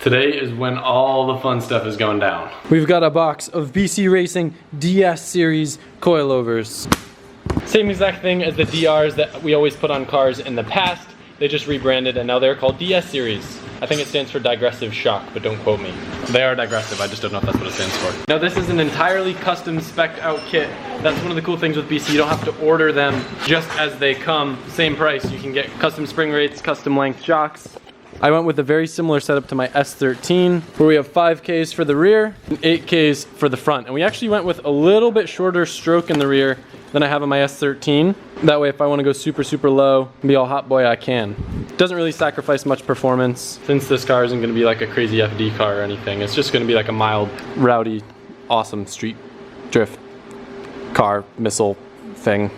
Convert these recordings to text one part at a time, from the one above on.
Today is when all the fun stuff is going down. We've got a box of BC Racing DS Series coilovers. Same exact thing as the DRs that we always put on cars in the past. They just rebranded and now they're called DS Series. I think it stands for digressive shock, but don't quote me. They are digressive, I just don't know if that's what it stands for. Now this is an entirely custom spec'd out kit. That's one of the cool things with BC. You don't have to order them just as they come. Same price, you can get custom spring rates, custom length shocks. I went with a very similar setup to my S13, where we have 5Ks for the rear and 8Ks for the front. And we actually went with a little bit shorter stroke in the rear than I have on my S13. That way if I want to go super, super low and be all hot boy, I can. Doesn't really sacrifice much performance, since this car isn't going to be like a crazy FD car or anything. It's just going to be like a mild, rowdy, awesome street drift car missile thing.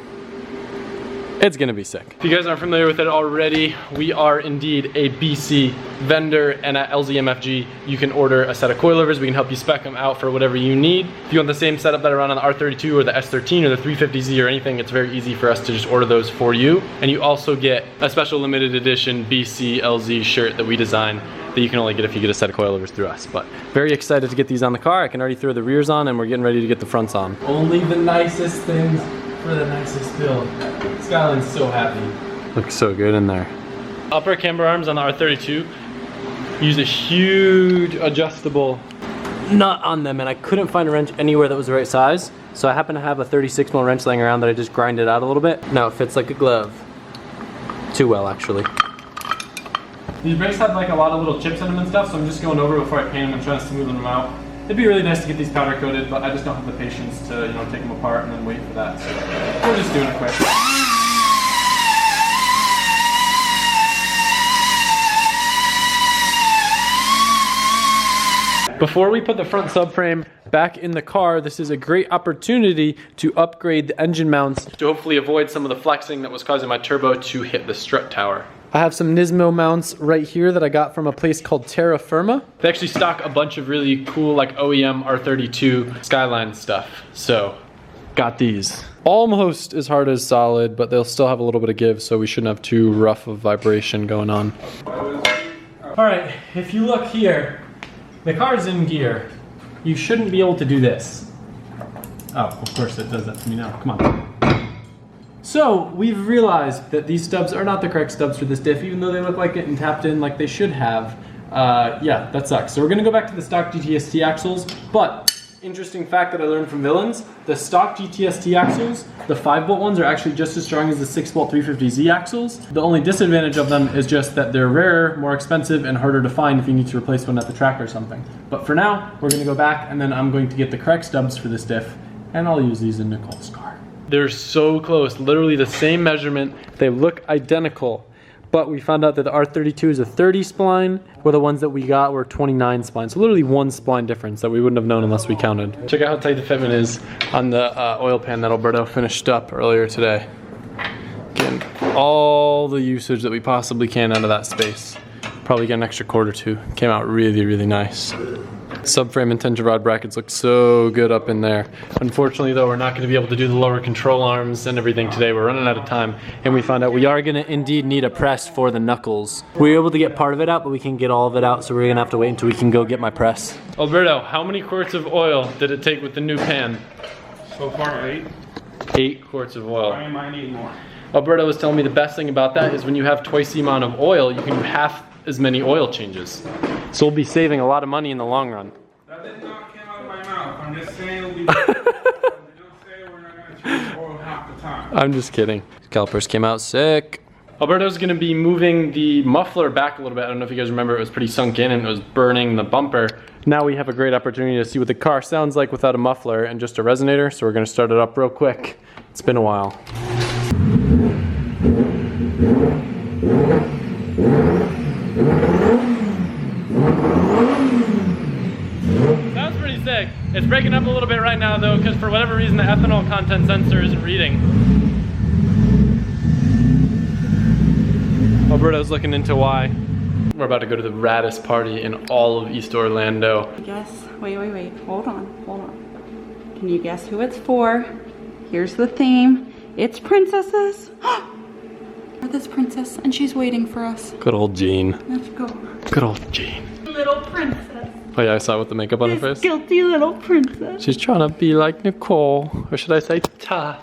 It's gonna be sick. If you guys aren't familiar with it already, we are indeed a BC vendor, and at LZMFG you can order a set of coilovers. We can help you spec them out for whatever you need. If you want the same setup that I run on the R32 or the S13 or the 350Z or anything, it's very easy for us to just order those for you. And you also get a special limited edition BC LZ shirt that we design that you can only get if you get a set of coilovers through us. But very excited to get these on the car. I can already throw the rears on and we're getting ready to get the fronts on. Only the nicest things for the nicest build. Skyline's so happy. Looks so good in there. Upper camber arms on the R32 use a huge adjustable nut on them, and I couldn't find a wrench anywhere that was the right size. So I happen to have a 36mm wrench laying around that I just grinded out a little bit. Now it fits like a glove. Too well, actually. These brakes have like a lot of little chips in them and stuff, so I'm just going over before I paint them and trying to smooth them out. It'd be really nice to get these powder coated, but I just don't have the patience to, you know, take them apart and then wait for that. So we're just doing it quick. Before we put the front subframe back in the car, this is a great opportunity to upgrade the engine mounts to hopefully avoid some of the flexing that was causing my turbo to hit the strut tower. I have some Nismo mounts right here that I got from a place called Terra Firma. They actually stock a bunch of really cool like OEM R32 Skyline stuff. So, got these. Almost as hard as solid, but they'll still have a little bit of give, so we shouldn't have too rough of vibration going on. All right, if you look here, the car's in gear. You shouldn't be able to do this. Oh, of course it does that to me now, come on. So we've realized that these stubs are not the correct stubs for this diff, even though they look like it and tapped in like they should have. Yeah, that sucks. So we're gonna go back to the stock GTST axles, but interesting fact that I learned from Villains, the stock GTST axles, the 5-bolt ones are actually just as strong as the 6-bolt 350Z axles. The only disadvantage of them is just that they're rarer, more expensive, and harder to find if you need to replace one at the track or something. But for now, we're gonna go back and then I'm going to get the correct stubs for this diff, and I'll use these in Nicole's car. They're so close, literally the same measurement. They look identical, but we found out that the R32 is a 30 spline, where the ones that we got were 29 splines. So literally one spline difference that we wouldn't have known unless we counted. Check out how tight the fitment is on the oil pan that Alberto finished up earlier today. Getting all the usage that we possibly can out of that space. Probably get an extra cord or two. Came out really, really nice. Subframe and tension rod brackets look so good up in there. Unfortunately though, we're not going to be able to do the lower control arms and everything today. We're running out of time, and we found out we are going to indeed need a press for the knuckles. We were able to get part of it out, but we can't get all of it out, so we're going to have to wait until we can go get my press. Alberto, how many quarts of oil did it take with the new pan? So far, 8. 8 quarts of oil. I might need more. Alberto was telling me the best thing about that is when you have twice the amount of oil, you can do half as many oil changes. So we'll be saving a lot of money in the long run. That did not come out of my mouth. I'm just saying it'll be better. They don't say we're not going to change oil half the time. I'm just kidding. Calipers came out sick. Alberto's going to be moving the muffler back a little bit. I don't know if you guys remember, it was pretty sunk in and it was burning the bumper. Now we have a great opportunity to see what the car sounds like without a muffler and just a resonator. So we're going to start it up real quick. It's been a while. Sounds pretty sick. It's breaking up a little bit right now though, because for whatever reason the ethanol content sensor isn't reading. Alberto's looking into why. We're about to go to the raddest party in all of East Orlando. Guess, wait, hold on. Can you guess who it's for? Here's the theme. It's princesses. This princess, and she's waiting for us. Good old Jean. Let's go. Good old Jean. little princess. Oh yeah, I saw it with the makeup on her This face. guilty little princess. She's trying to be like Nicole, or should I say Ta?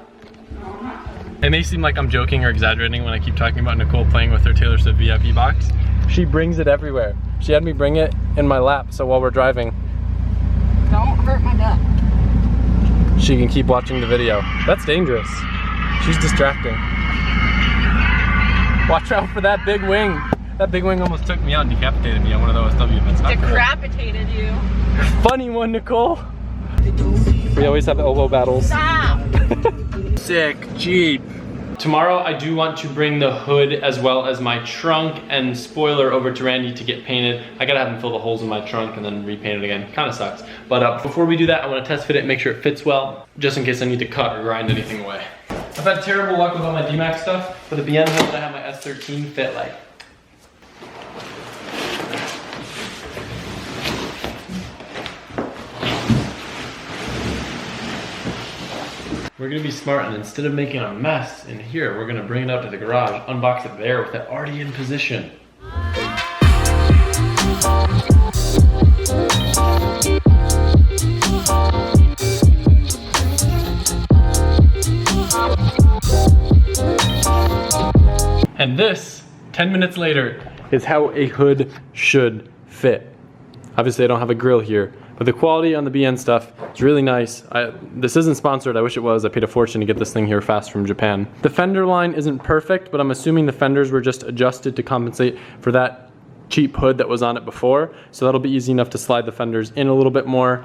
It may seem like I'm joking or exaggerating when I keep talking about Nicole playing with her Taylor Swift VIP box. She brings it everywhere. She had me bring it in my lap, so while we're driving, Don't hurt my duck. she can keep watching the video. That's dangerous. She's distracting. Watch out for that big wing. That big wing almost took me out and decapitated me on one of the OSW events. Decapitated you. Funny one, Nicole. We always have elbow battles. Stop. Sick Jeep. Tomorrow I do want to bring the hood as well as my trunk and spoiler over to Randy to get painted. I gotta have him fill the holes in my trunk and then repaint it again. Kinda sucks. But before we do that, I wanna test fit it and make sure it fits well, just in case I need to cut or grind anything away. I've had terrible luck with all my D-Max stuff, but the BN hood that I have my S13 fit like. We're gonna be smart, and instead of making a mess in here, we're gonna bring it out to the garage, unbox it there with it already in position. And this, 10 minutes later, is how a hood should fit. Obviously I don't have a grill here, but the quality on the BN stuff is really nice. This isn't sponsored, I wish it was. I paid a fortune to get this thing here fast from Japan. The fender line isn't perfect, but I'm assuming the fenders were just adjusted to compensate for that cheap hood that was on it before. So that'll be easy enough to slide the fenders in a little bit more.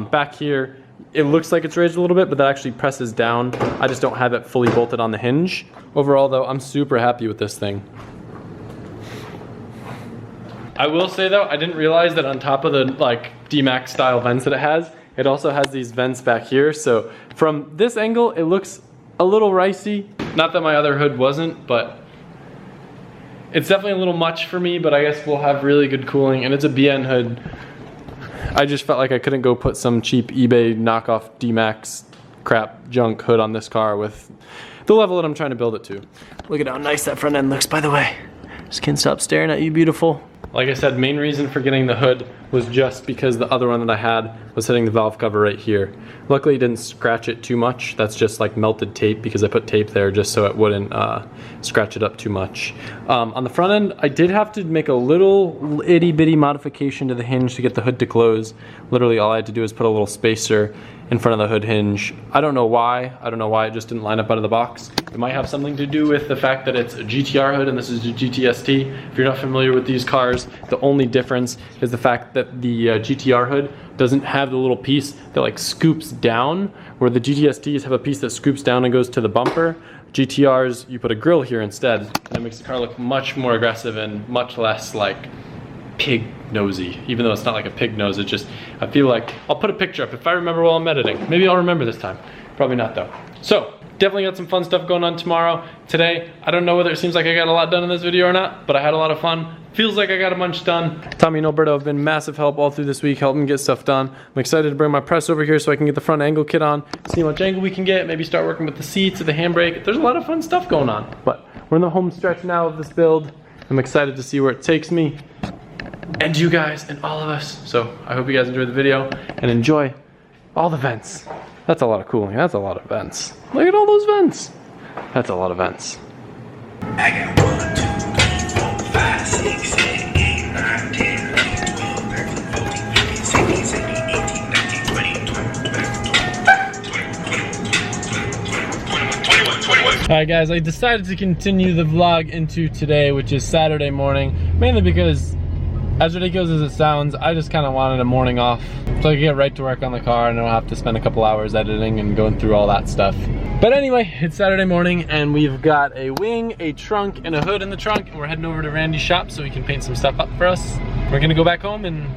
Back here, it looks like it's raised a little bit, but that actually presses down. I just don't have it fully bolted on the hinge. Overall though, I'm super happy with this thing. I will say though, I didn't realize that on top of the like D-Max style vents that it has, it also has these vents back here. So from this angle, it looks a little ricey. Not that my other hood wasn't, but it's definitely a little much for me, but I guess we'll have really good cooling, and it's a BN hood. I just felt like I couldn't go put some cheap eBay knockoff D-Max crap junk hood on this car with the level that I'm trying to build it to. Look at how nice that front end looks, by the way. Just can't stop staring at you, beautiful. Like I said, main reason for getting the hood was just because the other one that I had was hitting the valve cover right here. Luckily it didn't scratch it too much. That's just like melted tape because I put tape there just so it wouldn't scratch it up too much. On the front end, I did have to make a little itty bitty modification to the hinge to get the hood to close. Literally all I had to do is put a little spacer in front of the hood hinge. I don't know why. I don't know why it just didn't line up out of the box. It might have something to do with the fact that it's a GTR hood and this is a GTST. If you're not familiar with these cars, the only difference is the fact that the GTR hood doesn't have the little piece that like scoops down, where the GTSTs have a piece that scoops down and goes to the bumper. GTRs, you put a grill here instead, and it makes the car look much more aggressive and much less like pig nosy. Even though it's not like a pig nose, it just, I feel like, I'll put a picture up if I remember while I'm editing. Maybe I'll remember this time. Probably not though. So, definitely got some fun stuff going on tomorrow. Today, I don't know whether it seems like I got a lot done in this video or not, but I had a lot of fun. Feels like I got a bunch done. Tommy and Alberto have been massive help all through this week, helping get stuff done. I'm excited to bring my press over here so I can get the front angle kit on, see how much angle we can get, maybe start working with the seats or the handbrake. There's a lot of fun stuff going on. But we're in the home stretch now of this build. I'm excited to see where it takes me, and you guys, and all of us. So I hope you guys enjoyed the video and enjoy all the vents. That's a lot of cooling. That's a lot of vents. Look at all those vents. That's a lot of vents. I got 1, 2, 3, 4, 5, 6, 7, 8, 9, 10, 11, 12, 13, 14, 15, 16, 17, 18, 19, 20, 21. Alright guys, I decided to continue the vlog into today, which is Saturday morning, mainly because, as ridiculous as it sounds, I just kind of wanted a morning off so I could get right to work on the car and I don't have to spend a couple hours editing and going through all that stuff. But anyway, it's Saturday morning and we've got a wing, a trunk, and a hood in the trunk, and we're heading over to Randy's shop so he can paint some stuff up for us. We're gonna go back home and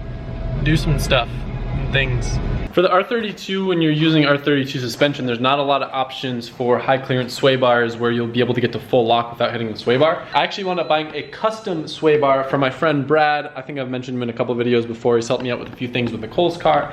do some stuff and things. For the R32, when you're using R32 suspension, there's not a lot of options for high clearance sway bars where you'll be able to get to full lock without hitting the sway bar. I actually wound up buying a custom sway bar from my friend Brad. I think I've mentioned him in a couple of videos before. He's helped me out with a few things with Nicole's car.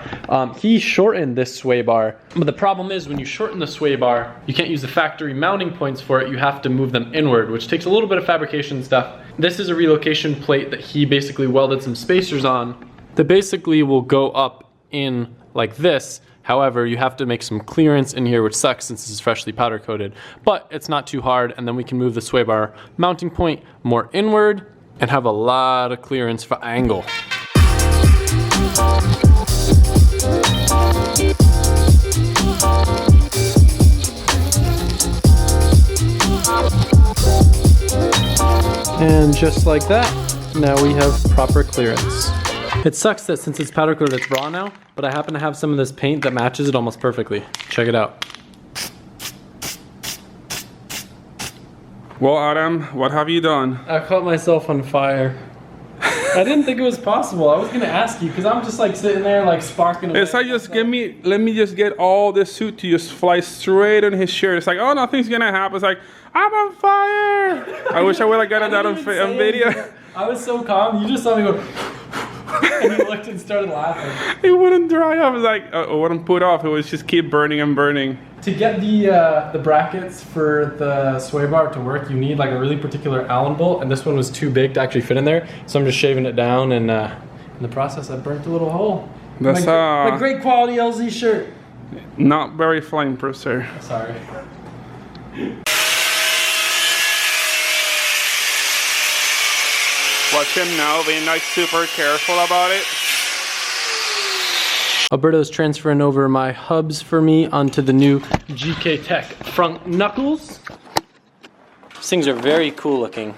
He shortened this sway bar, but the problem is when you shorten the sway bar, you can't use the factory mounting points for it. You have to move them inward, which takes a little bit of fabrication stuff. This is a relocation plate that he basically welded some spacers on They basically will go up in like this. However, you have to make some clearance in here, which sucks since this is freshly powder coated, but it's not too hard. And then we can move the sway bar mounting point more inward and have a lot of clearance for angle. And just like that, now we have proper clearance. It sucks that since it's powder coated, it's raw now, but I happen to have some of this paint that matches it almost perfectly. Check it out. Well, Adam, what have you done? I caught myself on fire. I didn't think it was possible. I was gonna ask you, because I'm just like sitting there like sparking away. It's like, let me just get all this suit to just fly straight on his shirt. It's like, oh, nothing's gonna happen. It's like, I'm on fire. I wish I would have gotten that on video. I was so calm. You just saw me go, and you looked and started laughing. It wouldn't dry off. It's like, it wouldn't put off. It would just keep burning and burning. To get the brackets for the sway bar to work, you need like a really particular Allen bolt, and this one was too big to actually fit in there. So I'm just shaving it down, and in the process, I burnt a little hole. That's my great quality LZ shirt. Not very flameproof, sir. Sorry. Watch him now, being like super careful about it. Alberto's transferring over my hubs for me onto the new GK Tech front knuckles. These things are very cool looking.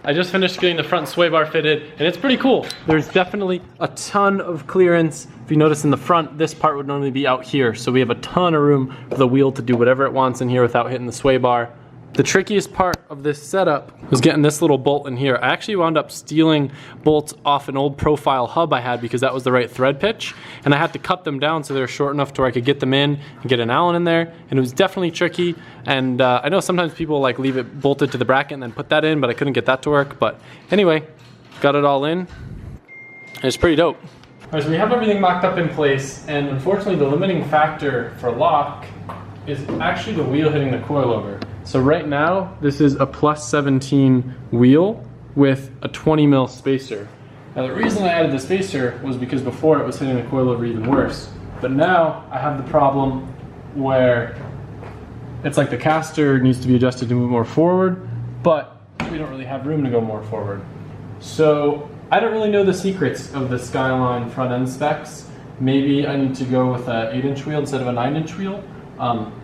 I just finished getting the front sway bar fitted, and it's pretty cool. There's definitely a ton of clearance. If you notice in the front, this part would normally be out here, so we have a ton of room for the wheel to do whatever it wants in here without hitting the sway bar. The trickiest part of this setup was getting this little bolt in here. I actually wound up stealing bolts off an old profile hub I had because that was the right thread pitch, and I had to cut them down so they were short enough to where I could get them in and get an Allen in there, and it was definitely tricky. And I know sometimes people like leave it bolted to the bracket and then put that in, but I couldn't get that to work. But anyway, got it all in. It's pretty dope. All right, so we have everything mocked up in place, and unfortunately the limiting factor for lock is actually the wheel hitting the coilover. So right now, this is a plus 17 wheel with a 20 mil spacer. Now the reason I added the spacer was because before it was hitting the coilover even worse. But now I have the problem where it's like the caster needs to be adjusted to move more forward, but we don't really have room to go more forward. So I don't really know the secrets of the Skyline front end specs. Maybe I need to go with an 8-inch wheel instead of a 9-inch wheel.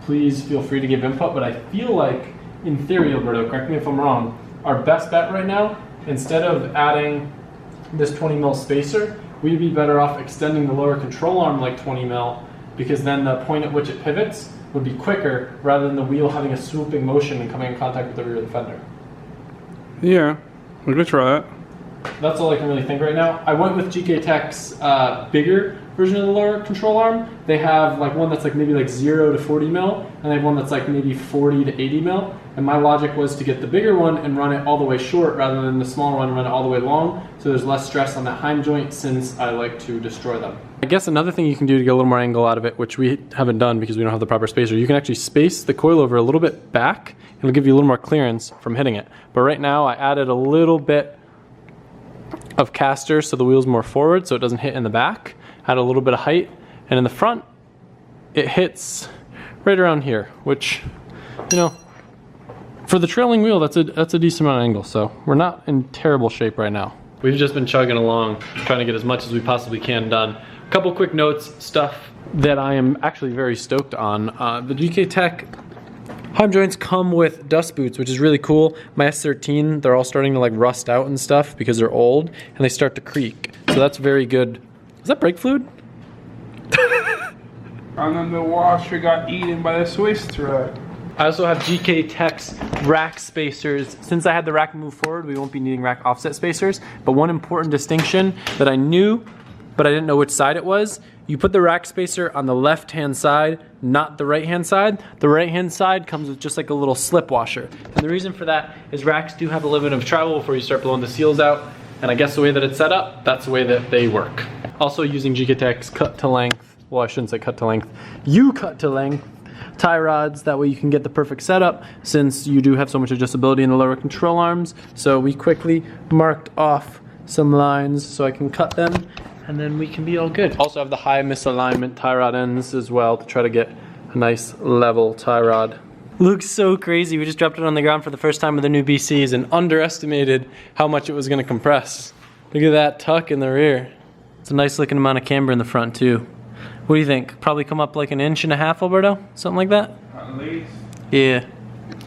Please feel free to give input, but I feel like, in theory, Alberto, correct me if I'm wrong, our best bet right now, instead of adding this 20 mil spacer, we'd be better off extending the lower control arm like 20 mil, because then the point at which it pivots would be quicker rather than the wheel having a swooping motion and coming in contact with the rear of the fender. Yeah, we could try that. That's all I can really think right now. I went with GK Tech's bigger version of the lower control arm. They have like one that's like maybe like 0 to 40 mil, and they have one that's like maybe 40 to 80 mil. And my logic was to get the bigger one and run it all the way short rather than the smaller one and run it all the way long, so there's less stress on that Heim joint since I like to destroy them. I guess another thing you can do to get a little more angle out of it, which we haven't done because we don't have the proper spacer, you can actually space the coilover a little bit back, and it'll give you a little more clearance from hitting it. But right now I added a little bit of caster so the wheel's more forward so it doesn't hit in the back. Add a little bit of height, and in the front it hits right around here, which, you know, for the trailing wheel, that's a decent amount of angle, so we're not in terrible shape right now. We've just been chugging along, trying to get as much as we possibly can done. A couple quick notes, stuff that I am actually very stoked on. The GK Tech Heim joints come with dust boots, which is really cool. My S13, they're all starting to like rust out and stuff because they're old, and they start to creak. So that's very good. Is that brake fluid? And then the washer got eaten by the Swiss thread. I also have GK Tech's rack spacers. Since I had the rack move forward, we won't be needing rack offset spacers. But one important distinction that I knew, but I didn't know which side it was, you put the rack spacer on the left-hand side, not the right-hand side. The right-hand side comes with just like a little slip washer. And the reason for that is racks do have a limit of travel before you start blowing the seals out. And I guess the way that it's set up, that's the way that they work. Also using GK Tech's cut to length, well I shouldn't say cut to length, you cut to length tie rods, that way you can get the perfect setup since you do have so much adjustability in the lower control arms. So we quickly marked off some lines so I can cut them and then we can be all good. Also have the high misalignment tie rod ends as well to try to get a nice level tie rod. Looks so crazy. We just dropped it on the ground for the first time with the new BCs and underestimated how much it was gonna compress. Look at that tuck in the rear. It's a nice looking amount of camber in the front too. What do you think? Probably come up like 1.5 inches, Alberto? Something like that? At least. Yeah.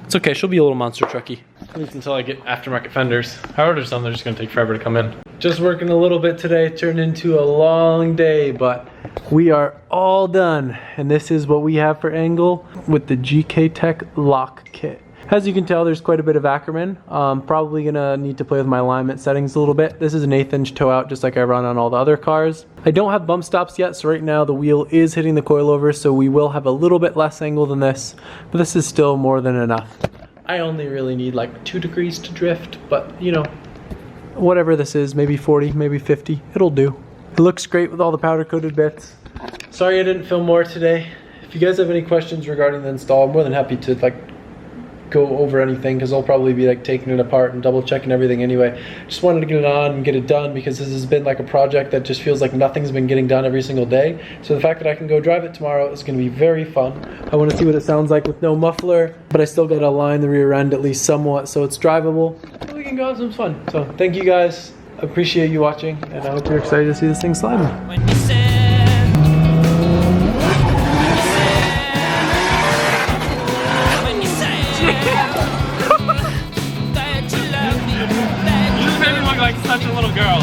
It's okay, she'll be a little monster trucky. At least until I get aftermarket fenders. I ordered some, they're just gonna take forever to come in. Just working a little bit today, turned into a long day, but we are all done. And this is what we have for angle with the GK Tech lock kit. As you can tell, there's quite a bit of Ackerman. Probably gonna need to play with my alignment settings a little bit. This is an 1/8 inch toe out, just like I run on all the other cars. I don't have bump stops yet, so right now the wheel is hitting the coilover, so we will have a little bit less angle than this, but this is still more than enough. I only really need like 2 degrees to drift, but you know, whatever this is, maybe 40, maybe 50, it'll do. It looks great with all the powder coated bits. Sorry I didn't film more today. If you guys have any questions regarding the install, I'm more than happy to like go over anything, because I'll probably be like taking it apart and double checking everything anyway. Just wanted to get it on and get it done, because this has been like a project that just feels like nothing's been getting done every single day. So the fact that I can go drive it tomorrow is going to be very fun. I want to see what it sounds like with no muffler, but I still got to align the rear end at least somewhat so it's drivable. So we can go have some fun. So thank you guys. I appreciate you watching, and I hope you're excited to see this thing sliding. When you said You made me look like such a little girl.